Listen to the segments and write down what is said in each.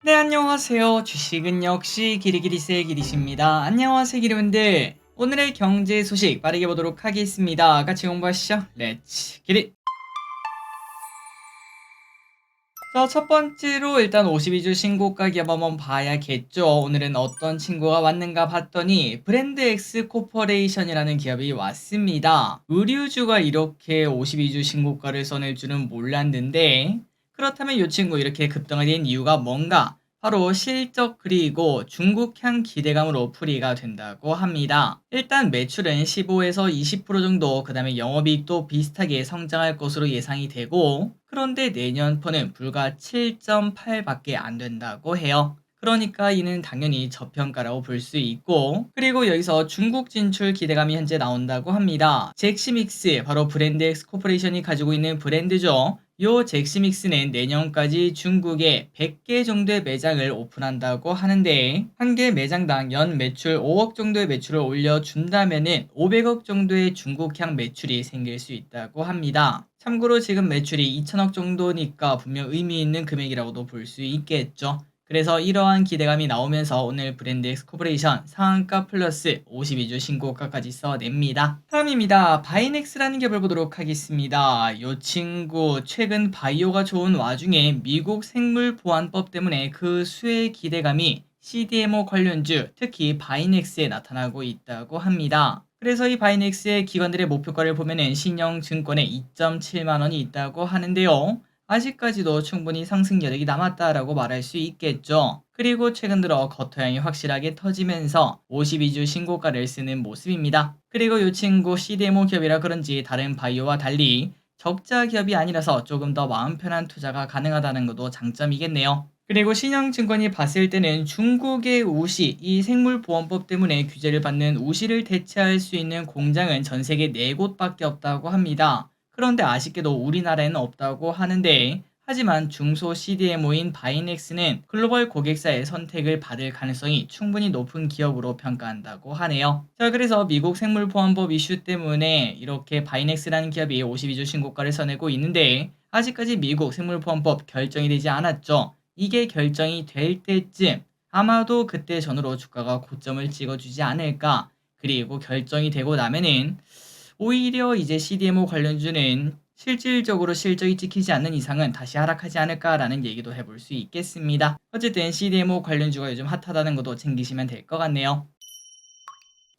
네, 안녕하세요. 주식은 역시 기리기리스의 기리십니다. 안녕하세요, 기리분들. 오늘의 경제 소식 빠르게 보도록 하겠습니다. 같이 공부하시죠. 렛츠 기리. 자, 첫 번째로 일단 52주 신고가 기업 한번 봐야겠죠. 오늘은 어떤 친구가 왔는가 봤더니 브랜드엑스 코퍼레이션이라는 기업이 왔습니다. 의류주가 이렇게 52주 신고가를 써낼 줄은 몰랐는데, 그렇다면 이 친구 이렇게 급등하게 된 이유가 뭔가? 바로 실적 그리고 중국향 기대감으로 풀이가 된다고 합니다. 일단 매출은 15에서 20% 정도, 그 다음에 영업이익도 비슷하게 성장할 것으로 예상이 되고, 그런데 내년포는 불과 7.8밖에 안 된다고 해요. 그러니까 이는 당연히 저평가라고 볼 수 있고, 그리고 여기서 중국 진출 기대감이 현재 나온다고 합니다. 잭시믹스, 바로 브랜드엑스 코퍼레이션이 가지고 있는 브랜드죠. 요 잭시믹스는 내년까지 중국에 100개 정도의 매장을 오픈한다고 하는데, 한 개 매장당 연 매출 5억 정도의 매출을 올려준다면은 500억 정도의 중국향 매출이 생길 수 있다고 합니다. 참고로 지금 매출이 2천억 정도니까 분명 의미 있는 금액이라고도 볼 수 있겠죠. 그래서 이러한 기대감이 나오면서 오늘 브랜드엑스 코퍼레이션 상한가 플러스 52주 신고가까지 써냅니다. 다음입니다. 바이넥스라는 기업을 보도록 하겠습니다. 이 친구 최근 바이오가 좋은 와중에 미국 생물보안법 때문에 그 수의 기대감이 CDMO 관련주, 특히 바이넥스에 나타나고 있다고 합니다. 그래서 이 바이넥스의 기관들의 목표가를 보면은 신영증권에 2.7만원이 있다고 하는데요. 아직까지도 충분히 상승 여력이 남았다라고 말할 수 있겠죠. 그리고 최근 들어 겉토양이 확실하게 터지면서 52주 신고가를 쓰는 모습입니다. 그리고 이 친구 CDMO 기업이라 그런지 다른 바이오와 달리 적자 기업이 아니라서 조금 더 마음 편한 투자가 가능하다는 것도 장점이겠네요. 그리고 신영증권이 봤을 때는 중국의 우시, 이 생물보건법 때문에 규제를 받는 우시를 대체할 수 있는 공장은 전 세계 4곳밖에 없다고 합니다. 그런데 아쉽게도 우리나라에는 없다고 하는데, 하지만 중소 CDMO인 바이넥스는 글로벌 고객사의 선택을 받을 가능성이 충분히 높은 기업으로 평가한다고 하네요. 자, 그래서 미국 생물보안법 이슈 때문에 이렇게 바이넥스라는 기업이 52주 신고가를 써내고 있는데, 아직까지 미국 생물보안법 결정이 되지 않았죠. 이게 결정이 될 때쯤 아마도 그때 전후로 주가가 고점을 찍어주지 않을까. 그리고 결정이 되고 나면은 오히려 이제 CDMO 관련주는 실질적으로 실적이 찍히지 않는 이상은 다시 하락하지 않을까라는 얘기도 해볼 수 있겠습니다. 어쨌든 CDMO 관련주가 요즘 핫하다는 것도 챙기시면 될 것 같네요.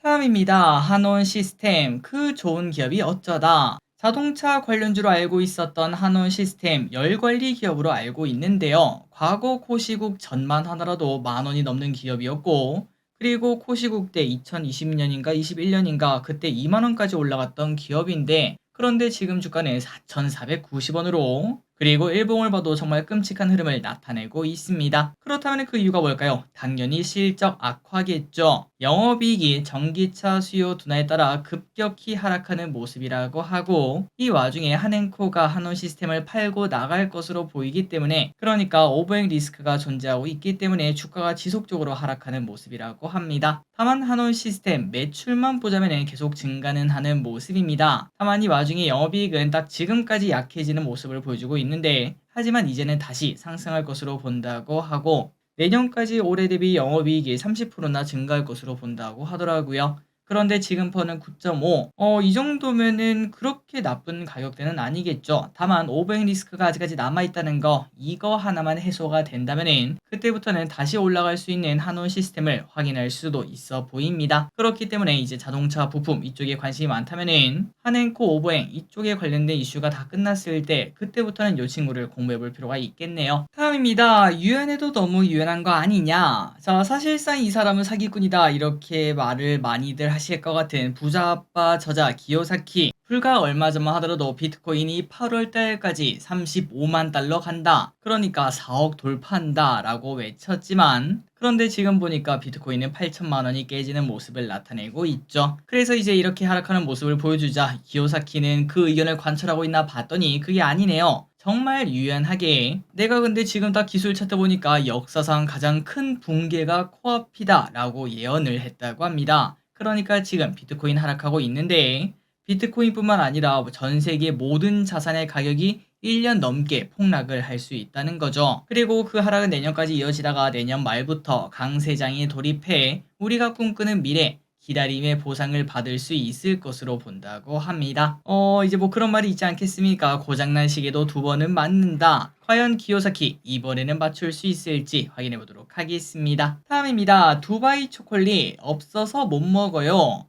다음입니다. 한온 시스템, 그 좋은 기업이 어쩌다. 자동차 관련주로 알고 있었던 한온 시스템 열관리 기업으로 알고 있는데요. 과거 코시국 전만 하더라도 10,000원이 넘는 기업이었고, 그리고 코시국 때 2020년인가 21년인가 그때 2만원까지 올라갔던 기업인데, 그런데 지금 주가는 4,490원으로, 그리고 일봉을 봐도 정말 끔찍한 흐름을 나타내고 있습니다. 그렇다면 그 이유가 뭘까요? 당연히 실적 악화겠죠. 영업이익이 전기차 수요 둔화에 따라 급격히 하락하는 모습이라고 하고, 이 와중에 한행코가 한온 시스템을 팔고 나갈 것으로 보이기 때문에, 그러니까 오버행 리스크가 존재하고 있기 때문에 주가가 지속적으로 하락하는 모습이라고 합니다. 다만 한온 시스템 매출만 보자면 계속 증가는 하는 모습입니다. 다만 이 와중에 영업이익은 딱 지금까지 약해지는 모습을 보여주고 있는데, 하지만 이제는 다시 상승할 것으로 본다고 하고, 내년까지 올해 대비 영업이익이 30%나 증가할 것으로 본다고 하더라고요. 그런데 지금 퍼는 9.5, 이 정도면은 그렇게 나쁜 가격대는 아니겠죠. 다만 오버행 리스크가 아직까지 남아있다는 거, 이거 하나만 해소가 된다면은 그때부터는 다시 올라갈 수 있는 한온 시스템을 확인할 수도 있어 보입니다. 그렇기 때문에 이제 자동차 부품 이쪽에 관심이 많다면은 한행코 오버행 이쪽에 관련된 이슈가 다 끝났을 때, 그때부터는 이 친구를 공부해 볼 필요가 있겠네요. 다음입니다. 유연해도 너무 유연한 거 아니냐. 자, 사실상 이 사람은 사기꾼이다, 이렇게 말을 많이들 하실 것 같은 부자 아빠 저자 기요사키. 불과 얼마 전만 하더라도 비트코인이 8월 달까지 35만 달러 간다, 그러니까 4억 돌파한다 라고 외쳤지만, 그런데 지금 보니까 비트코인은 8천만 원이 깨지는 모습을 나타내고 있죠. 그래서 이제 이렇게 하락하는 모습을 보여주자 기요사키는 그 의견을 관철하고 있나 봤더니 그게 아니네요. 정말 유연하게, 내가 근데 지금 다 기술 찾아보니까 역사상 가장 큰 붕괴가 코앞이다 라고 예언을 했다고 합니다. 그러니까 지금 비트코인 하락하고 있는데, 비트코인뿐만 아니라 전 세계 모든 자산의 가격이 1년 넘게 폭락을 할 수 있다는 거죠. 그리고 그 하락은 내년까지 이어지다가 내년 말부터 강세장에 돌입해 우리가 꿈꾸는 미래 기다림의 보상을 받을 수 있을 것으로 본다고 합니다. 이제 뭐 그런 말이 있지 않겠습니까? 고장난 시계도 두 번은 맞는다. 과연 기요사키 이번에는 맞출 수 있을지 확인해 보도록 하겠습니다. 다음입니다. 두바이 초콜릿 없어서 못 먹어요.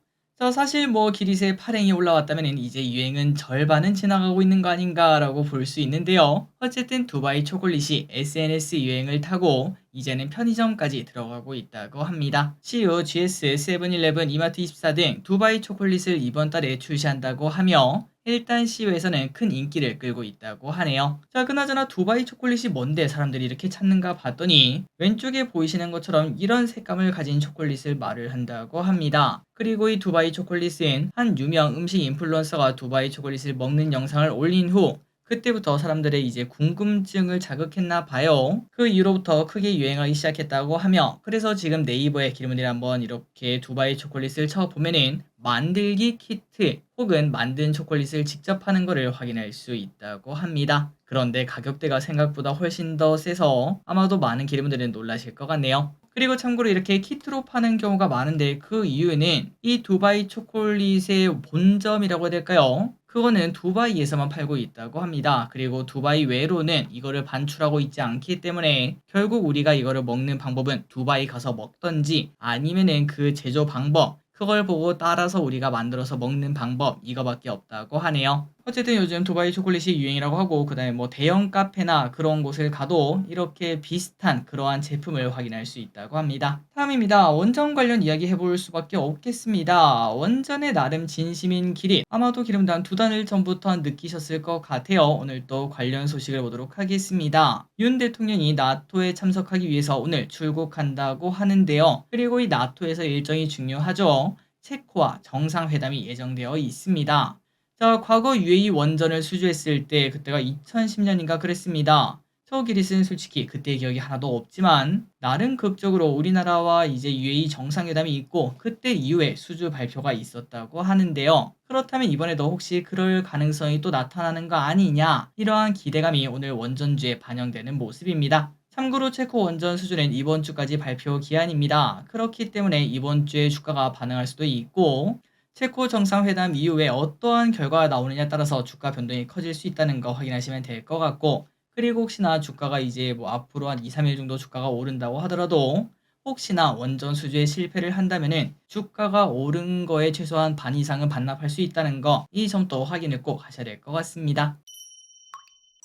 사실 뭐 기릿의 발행이 올라왔다면 이제 유행은 절반은 지나가고 있는 거 아닌가라고 볼 수 있는데요. 어쨌든 두바이 초콜릿이 SNS 유행을 타고 이제는 편의점까지 들어가고 있다고 합니다. CU, GS, 세븐일레븐, 이마트24 등 두바이 초콜릿을 이번 달에 출시한다고 하며 일단 CU에서는 큰 인기를 끌고 있다고 하네요. 자, 그나저나 두바이 초콜릿이 뭔데 사람들이 이렇게 찾는가 봤더니 왼쪽에 보이시는 것처럼 이런 색감을 가진 초콜릿을 말을 한다고 합니다. 그리고 이 두바이 초콜릿은 한 유명 음식 인플루언서가 두바이 초콜릿을 먹는 영상을 올린 후 그때부터 사람들의 이제 궁금증을 자극했나 봐요. 그 이후로부터 크게 유행하기 시작했다고 하며 그래서 지금 네이버에 기르문을 한번 이렇게 두바이 초콜릿을 쳐보면은 만들기 키트 혹은 만든 초콜릿을 직접 하는 것을 확인할 수 있다고 합니다. 그런데 가격대가 생각보다 훨씬 더 세서 아마도 많은 기르문들은 놀라실 것 같네요. 그리고 참고로 이렇게 키트로 파는 경우가 많은데 그 이유는 이 두바이 초콜릿의 본점이라고 해야 될까요? 그거는 두바이에서만 팔고 있다고 합니다. 그리고 두바이 외로는 이거를 반출하고 있지 않기 때문에 결국 우리가 이거를 먹는 방법은 두바이 가서 먹던지 아니면은 그 제조 방법 그걸 보고 따라서 우리가 만들어서 먹는 방법 이거밖에 없다고 하네요. 어쨌든 요즘 두바이 초콜릿이 유행이라고 하고 그다음에 뭐 대형 카페나 그런 곳을 가도 이렇게 비슷한 그러한 제품을 확인할 수 있다고 합니다. 다음입니다. 원전 관련 이야기 해볼 수밖에 없겠습니다. 원전의 나름 진심인 기릿 아마도 기름도 한 2달 전부터 느끼셨을 것 같아요. 오늘 또 관련 소식을 보도록 하겠습니다. 윤 대통령이 나토에 참석하기 위해서 오늘 출국한다고 하는데요. 그리고 이 나토에서 일정이 중요하죠. 체코와 정상회담이 예정되어 있습니다. 자, 과거 UAE 원전을 수주했을 때 그때가 2010년인가 그랬습니다. 저 기릿은 솔직히 그때의 기억이 하나도 없지만 나름 극적으로 우리나라와 이제 UAE 정상회담이 있고 그때 이후에 수주 발표가 있었다고 하는데요. 그렇다면 이번에도 혹시 그럴 가능성이 또 나타나는 거 아니냐 이러한 기대감이 오늘 원전주에 반영되는 모습입니다. 참고로 체코 원전 수주는 이번 주까지 발표 기한입니다. 그렇기 때문에 이번 주에 주가가 반응할 수도 있고 체코 정상회담 이후에 어떠한 결과가 나오느냐에 따라서 주가 변동이 커질 수 있다는 거 확인하시면 될 것 같고 그리고 혹시나 주가가 이제 뭐 앞으로 한 2, 3일 정도 주가가 오른다고 하더라도 혹시나 원전 수주에 실패를 한다면은 주가가 오른 거에 최소한 반 이상은 반납할 수 있다는 거 이 점도 확인을 꼭 하셔야 될 것 같습니다.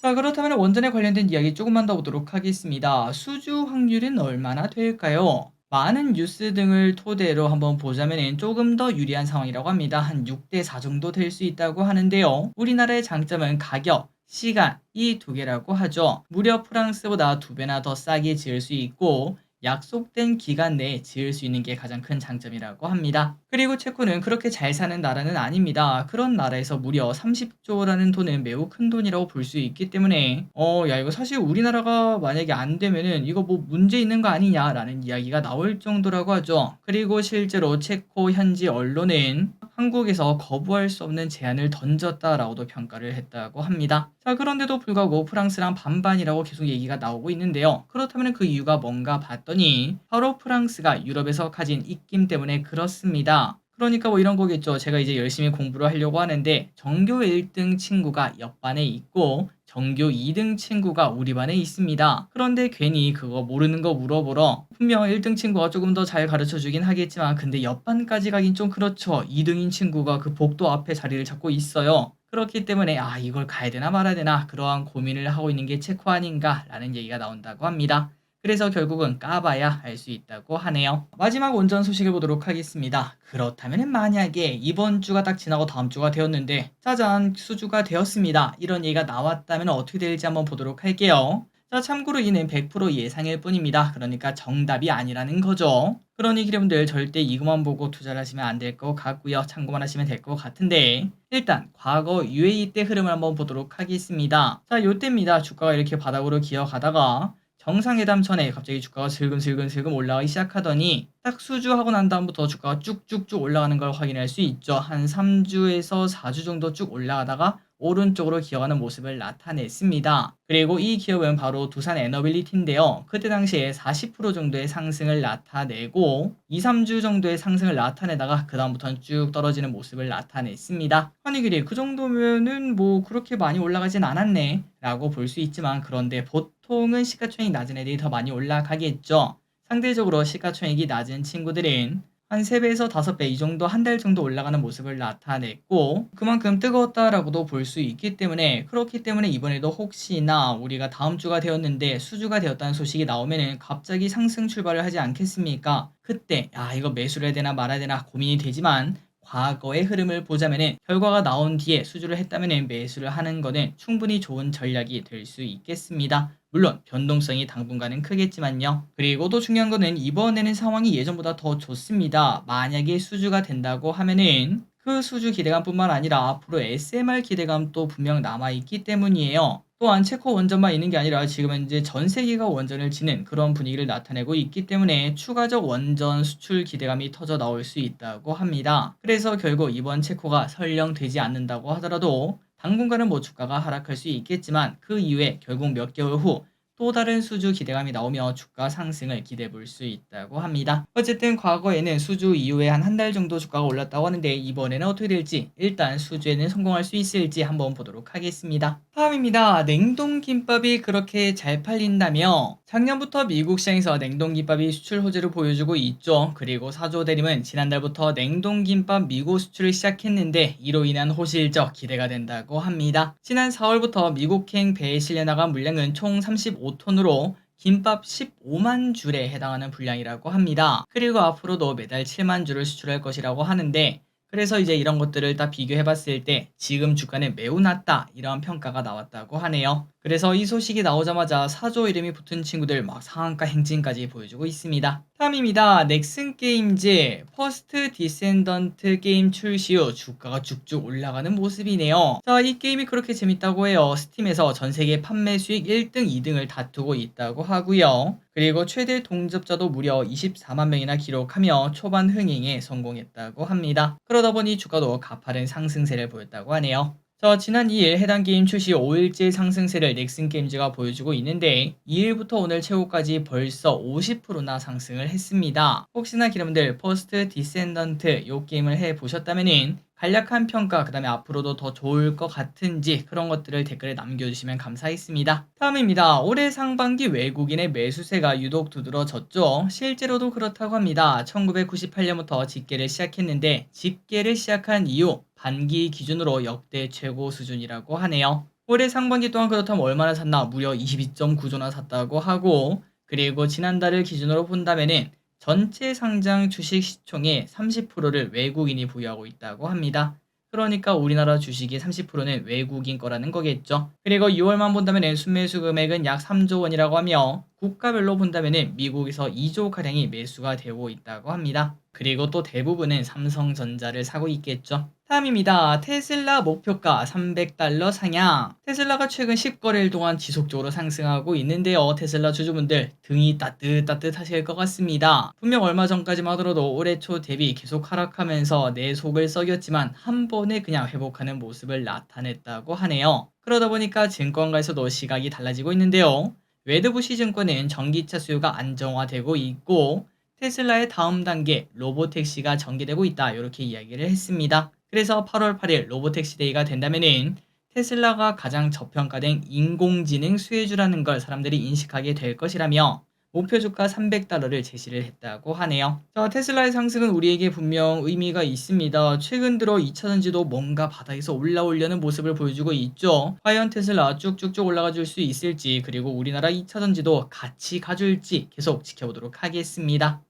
자, 그렇다면 원전에 관련된 이야기 조금만 더 보도록 하겠습니다. 수주 확률은 얼마나 될까요? 많은 뉴스 등을 토대로 한번 보자면 조금 더 유리한 상황이라고 합니다. 한 6대4 정도 될 수 있다고 하는데요. 우리나라의 장점은 가격, 시간 이 두 개라고 하죠. 무려 프랑스보다 2배나 더 싸게 지을 수 있고 약속된 기간 내에 지을 수 있는 게 가장 큰 장점이라고 합니다. 그리고 체코는 그렇게 잘 사는 나라는 아닙니다. 그런 나라에서 무려 30조라는 돈은 매우 큰 돈이라고 볼 수 있기 때문에 야 이거 사실 우리나라가 만약에 안 되면은 이거 뭐 문제 있는 거 아니냐라는 이야기가 나올 정도라고 하죠. 그리고 실제로 체코 현지 언론은 한국에서 거부할 수 없는 제안을 던졌다라고도 평가를 했다고 합니다. 자, 그런데도 불구하고 프랑스랑 반반이라고 계속 얘기가 나오고 있는데요. 그렇다면 그 이유가 뭔가 봤더니 바로 프랑스가 유럽에서 가진 입김 때문에 그렇습니다. 그러니까 뭐 이런 거겠죠. 제가 이제 열심히 공부를 하려고 하는데 전교 1등 친구가 옆반에 있고 전교 2등 친구가 우리 반에 있습니다. 그런데 괜히 그거 모르는 거 물어보러 분명 1등 친구가 조금 더 잘 가르쳐 주긴 하겠지만 근데 옆반까지 가긴 좀 그렇죠. 2등인 친구가 그 복도 앞에 자리를 잡고 있어요. 그렇기 때문에 이걸 가야 되나 말아야 되나 그러한 고민을 하고 있는 게 체코 아닌가라는 얘기가 나온다고 합니다. 그래서 결국은 까봐야 알 수 있다고 하네요. 마지막 원전 소식을 보도록 하겠습니다. 그렇다면 만약에 이번 주가 딱 지나고 다음 주가 되었는데 짜잔 수주가 되었습니다. 이런 얘기가 나왔다면 어떻게 될지 한번 보도록 할게요. 자, 참고로 이는 100% 예상일 뿐입니다. 그러니까 정답이 아니라는 거죠. 그러니 여러분들 절대 이것만 보고 투자를 하시면 안 될 것 같고요. 참고만 하시면 될 것 같은데 일단 과거 UAE 때 흐름을 한번 보도록 하겠습니다. 자, 요때입니다. 주가가 이렇게 바닥으로 기어가다가 정상회담 전에 갑자기 주가가 슬금슬금 올라가기 시작하더니 딱 수주하고 난 다음부터 주가가 쭉쭉쭉 올라가는 걸 확인할 수 있죠. 한 3주에서 4주 정도 쭉 올라가다가 오른쪽으로 기어가는 모습을 나타냈습니다. 그리고 이 기업은 바로 두산 에너빌리티인데요. 그때 당시에 40% 정도의 상승을 나타내고 2, 3주 정도의 상승을 나타내다가 그 다음부터는 쭉 떨어지는 모습을 나타냈습니다. 아니 그래 그 정도면은 뭐 그렇게 많이 올라가진 않았네 라고 볼 수 있지만, 그런데 보통은 시가총액이 낮은 애들이 더 많이 올라가겠죠. 상대적으로 시가총액이 낮은 친구들은 한 3배에서 5배 이 정도 한 달 정도 올라가는 모습을 나타냈고, 그만큼 뜨거웠다라고도 볼 수 있기 때문에, 그렇기 때문에 이번에도 혹시나 우리가 다음 주가 되었는데 수주가 되었다는 소식이 나오면은 갑자기 상승 출발을 하지 않겠습니까? 그때 이거 매수를 해야 되나 말아야 되나 고민이 되지만, 과거의 흐름을 보자면은 결과가 나온 뒤에 수주를 했다면은 매수를 하는 거는 충분히 좋은 전략이 될 수 있겠습니다. 물론 변동성이 당분간은 크겠지만요. 그리고 또 중요한 거는 이번에는 상황이 예전보다 더 좋습니다. 만약에 수주가 된다고 하면은 그 수주 기대감뿐만 아니라 앞으로 SMR 기대감도 분명 남아있기 때문이에요. 또한 체코 원전만 있는 게 아니라 지금 현재 전 세계가 원전을 지는 그런 분위기를 나타내고 있기 때문에 추가적 원전 수출 기대감이 터져 나올 수 있다고 합니다. 그래서 결국 이번 체코가 설령 되지 않는다고 하더라도 당분간은 뭐 주가가 하락할 수 있겠지만, 그 이후에 결국 몇 개월 후 또 다른 수주 기대감이 나오며 주가 상승을 기대해 볼 수 있다고 합니다. 어쨌든 과거에는 수주 이후에 한 달 정도 주가가 올랐다고 하는데, 이번에는 어떻게 될지, 일단 수주에는 성공할 수 있을지 한번 보도록 하겠습니다. 다음입니다. 냉동김밥이 그렇게 잘 팔린다며? 작년부터 미국 시장에서 냉동김밥이 수출 호재를 보여주고 있죠. 그리고 사조 대림은 지난달부터 냉동김밥 미국 수출을 시작했는데 이로 인한 호실적 기대가 된다고 합니다. 지난 4월부터 미국행 배에 실려 나간 물량은 총 35톤으로 김밥 15만 줄에 해당하는 분량이라고 합니다. 그리고 앞으로도 매달 7만 줄을 수출할 것이라고 하는데, 그래서 이제 이런 것들을 다 비교해 봤을 때 지금 주가는 매우 낮다, 이런 평가가 나왔다고 하네요. 그래서 이 소식이 나오자마자 사조 이름이 붙은 친구들 막 상한가 행진까지 보여주고 있습니다. 다음입니다. 넥슨 게임즈 퍼스트 디센던트 게임 출시 후 주가가 쭉쭉 올라가는 모습이네요. 자, 이 게임이 그렇게 재밌다고 해요. 스팀에서 전세계 판매 수익 1등, 2등을 다투고 있다고 하고요. 그리고 최대 동접자도 무려 24만 명이나 기록하며 초반 흥행에 성공했다고 합니다. 그러다 보니 주가도 가파른 상승세를 보였다고 하네요. 지난 2일 해당 게임 출시 5일째 상승세를 넥슨 게임즈가 보여주고 있는데, 2일부터 오늘 최고까지 벌써 50%나 상승을 했습니다. 혹시나 여러분들 퍼스트 디센던트 요 게임을 해보셨다면은 간략한 평가, 그 다음에 앞으로도 더 좋을 것 같은지 그런 것들을 댓글에 남겨주시면 감사하겠습니다. 다음입니다. 올해 상반기 외국인의 매수세가 유독 두드러졌죠. 실제로도 그렇다고 합니다. 1998년부터 집계를 시작했는데 집계를 시작한 이후 반기 기준으로 역대 최고 수준이라고 하네요. 올해 상반기 동안 그렇다면 얼마나 샀나? 무려 22.9조나 샀다고 하고, 그리고 지난달을 기준으로 본다면은 전체 상장 주식 시총의 30%를 외국인이 보유하고 있다고 합니다. 그러니까 우리나라 주식의 30%는 외국인 거라는 거겠죠. 그리고 6월만 본다면 순매수 금액은 약 3조 원이라고 하며, 국가별로 본다면 미국에서 2조 가량이 매수가 되고 있다고 합니다. 그리고 또 대부분은 삼성전자를 사고 있겠죠. 다음입니다. 테슬라 목표가 $300 상향. 테슬라가 최근 10거래일 동안 지속적으로 상승하고 있는데요. 테슬라 주주분들 등이 따뜻하실 것 같습니다. 분명 얼마 전까지만 하더라도 올해 초 대비 계속 하락하면서 내 속을 썩였지만 한 번에 그냥 회복하는 모습을 나타냈다고 하네요. 그러다 보니까 증권가에서도 시각이 달라지고 있는데요. 웨드부시 증권은 전기차 수요가 안정화되고 있고 테슬라의 다음 단계 로보택시가 전개되고 있다, 이렇게 이야기를 했습니다. 그래서 8월 8일 로보택시 데이가 된다면은 테슬라가 가장 저평가된 인공지능 수혜주라는 걸 사람들이 인식하게 될 것이라며 목표 주가 $300를 제시를 했다고 하네요. 자, 테슬라의 상승은 우리에게 분명 의미가 있습니다. 최근 들어 2차전지도 뭔가 바닥에서 올라오려는 모습을 보여주고 있죠. 과연 테슬라 쭉쭉쭉 올라가 줄 수 있을지, 그리고 우리나라 2차전지도 같이 가줄지 계속 지켜보도록 하겠습니다.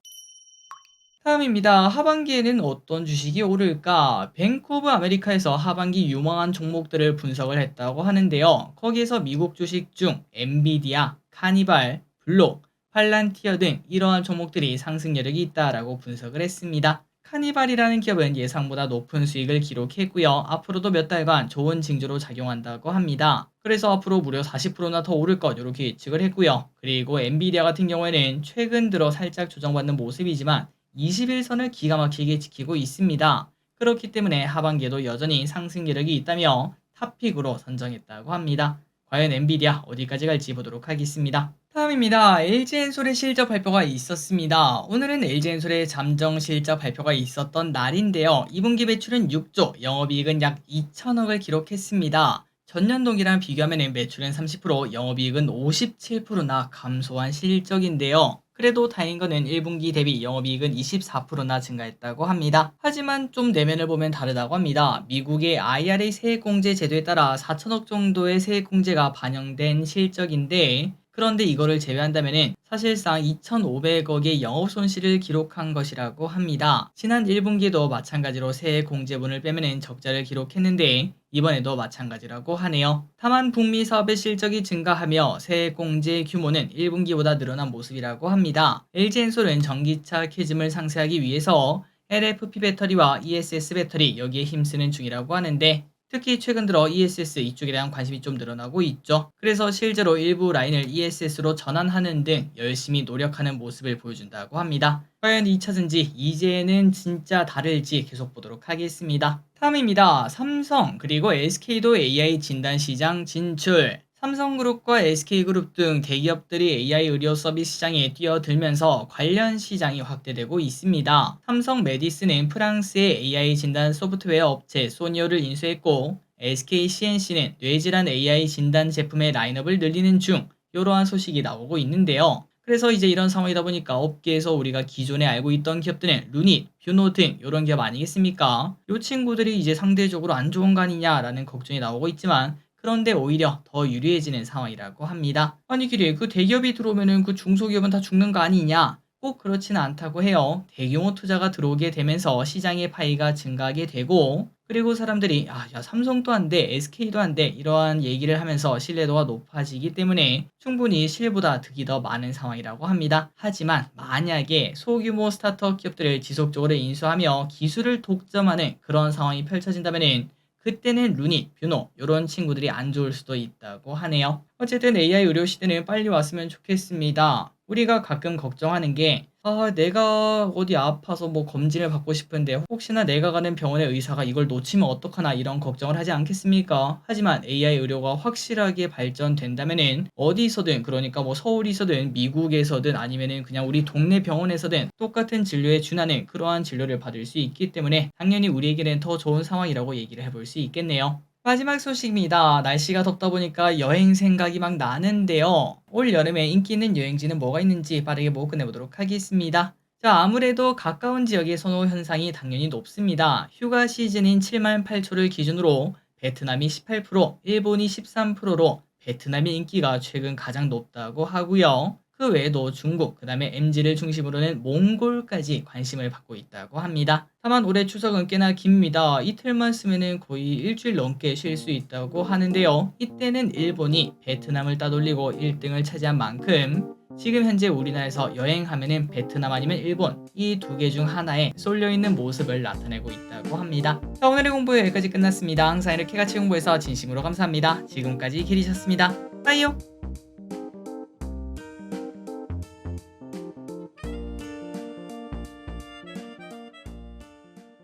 다음입니다. 하반기에는 어떤 주식이 오를까? 뱅크 오브 아메리카에서 하반기 유망한 종목들을 분석을 했다고 하는데요. 거기에서 미국 주식 중 엔비디아, 카니발, 블록, 팔란티어 등 이러한 종목들이 상승 여력이 있다라고 분석을 했습니다. 카니발이라는 기업은 예상보다 높은 수익을 기록했고요. 앞으로도 몇 달간 좋은 징조로 작용한다고 합니다. 그래서 앞으로 무려 40%나 더 오를 것, 이렇게 예측을 했고요. 그리고 엔비디아 같은 경우에는 최근 들어 살짝 조정받는 모습이지만 21선을 기가 막히게 지키고 있습니다. 그렇기 때문에 하반기에도 여전히 상승 여력이 있다며 탑픽으로 선정했다고 합니다. 과연 엔비디아 어디까지 갈지 보도록 하겠습니다. 다음입니다. LG엔솔의 실적 발표가 있었습니다. 오늘은 LG엔솔의 잠정 실적 발표가 있었던 날인데요. 2분기 매출은 6조, 영업이익은 약 2천억을 기록했습니다. 전년 동기랑 비교하면 매출은 30%, 영업이익은 57%나 감소한 실적인데요. 그래도 다행인 거는 1분기 대비 영업이익은 24%나 증가했다고 합니다. 하지만 좀 내면을 보면 다르다고 합니다. 미국의 IRA 세액공제 제도에 따라 4천억 정도의 세액공제가 반영된 실적인데, 그런데 이거를 제외한다면 사실상 2,500억의 영업 손실을 기록한 것이라고 합니다. 지난 1분기도 마찬가지로 세액 공제분을 빼면 적자를 기록했는데 이번에도 마찬가지라고 하네요. 다만 북미 사업의 실적이 증가하며 세액 공제 규모는 1분기보다 늘어난 모습이라고 합니다. LG엔솔은 전기차 캐즘을 상쇄하기 위해서 LFP 배터리와 ESS 배터리 여기에 힘쓰는 중이라고 하는데, 특히 최근 들어 ESS 이쪽에 대한 관심이 좀 늘어나고 있죠. 그래서 실제로 일부 라인을 ESS로 전환하는 등 열심히 노력하는 모습을 보여준다고 합니다. 과연 2차전지 이제는 진짜 다를지 계속 보도록 하겠습니다. 다음입니다. 삼성 그리고 SK도 AI 진단 시장 진출. 삼성그룹과 SK그룹 등 대기업들이 AI 의료 서비스 시장에 뛰어들면서 관련 시장이 확대되고 있습니다. 삼성 메디스는 프랑스의 AI 진단 소프트웨어 업체 소니오를 인수했고, SK CNC는 뇌질환 AI 진단 제품의 라인업을 늘리는 중, 이러한 소식이 나오고 있는데요. 그래서 이제 이런 상황이다 보니까 업계에서 우리가 기존에 알고 있던 기업들은 루닛, 뷰노 등 이런 기업 아니겠습니까? 이 친구들이 이제 상대적으로 안 좋은 거 아니냐라는 걱정이 나오고 있지만, 그런데 오히려 더 유리해지는 상황이라고 합니다. 아니 길이 그 대기업이 들어오면은 그 중소기업은 다 죽는 거 아니냐? 꼭 그렇지는 않다고 해요. 대규모 투자가 들어오게 되면서 시장의 파이가 증가하게 되고, 그리고 사람들이 야 삼성도 안 돼, SK도 안 돼 이러한 얘기를 하면서 신뢰도가 높아지기 때문에 충분히 실보다 득이 더 많은 상황이라고 합니다. 하지만 만약에 소규모 스타트업 기업들을 지속적으로 인수하며 기술을 독점하는 그런 상황이 펼쳐진다면은 그때는 루닛, 뷰노 이런 친구들이 안 좋을 수도 있다고 하네요. 어쨌든 AI 의료 시대는 빨리 왔으면 좋겠습니다. 우리가 가끔 걱정하는 게 내가 어디 아파서 뭐 검진을 받고 싶은데 혹시나 내가 가는 병원의 의사가 이걸 놓치면 어떡하나 이런 걱정을 하지 않겠습니까? 하지만 AI 의료가 확실하게 발전된다면은 어디서든, 그러니까 뭐 서울이서든 미국에서든 아니면은 그냥 우리 동네 병원에서든 똑같은 진료에 준하는 그러한 진료를 받을 수 있기 때문에 당연히 우리에게는 더 좋은 상황이라고 얘기를 해볼 수 있겠네요. 마지막 소식입니다. 날씨가 덥다 보니까 여행 생각이 막 나는데요. 올 여름에 인기 있는 여행지는 뭐가 있는지 빠르게 보고 끝내보도록 하겠습니다. 자, 아무래도 가까운 지역의 선호 현상이 당연히 높습니다. 휴가 시즌인 7만 8초를 기준으로 베트남이 18%, 일본이 13%로 베트남의 인기가 최근 가장 높다고 하고요. 그 외에도 중국, 그 다음에 MZ를 중심으로는 몽골까지 관심을 받고 있다고 합니다. 다만 올해 추석은 꽤나 깁니다. 이틀만 쓰면은 거의 일주일 넘게 쉴 수 있다고 하는데요. 이때는 일본이 베트남을 따돌리고 1등을 차지한 만큼 지금 현재 우리나라에서 여행하면은 베트남 아니면 일본 이 두 개 중 하나에 쏠려있는 모습을 나타내고 있다고 합니다. 자, 오늘의 공부 여기까지 끝났습니다. 항상 이렇게 같이 공부해서 진심으로 감사합니다. 지금까지 길이셨습니다. 빠이요.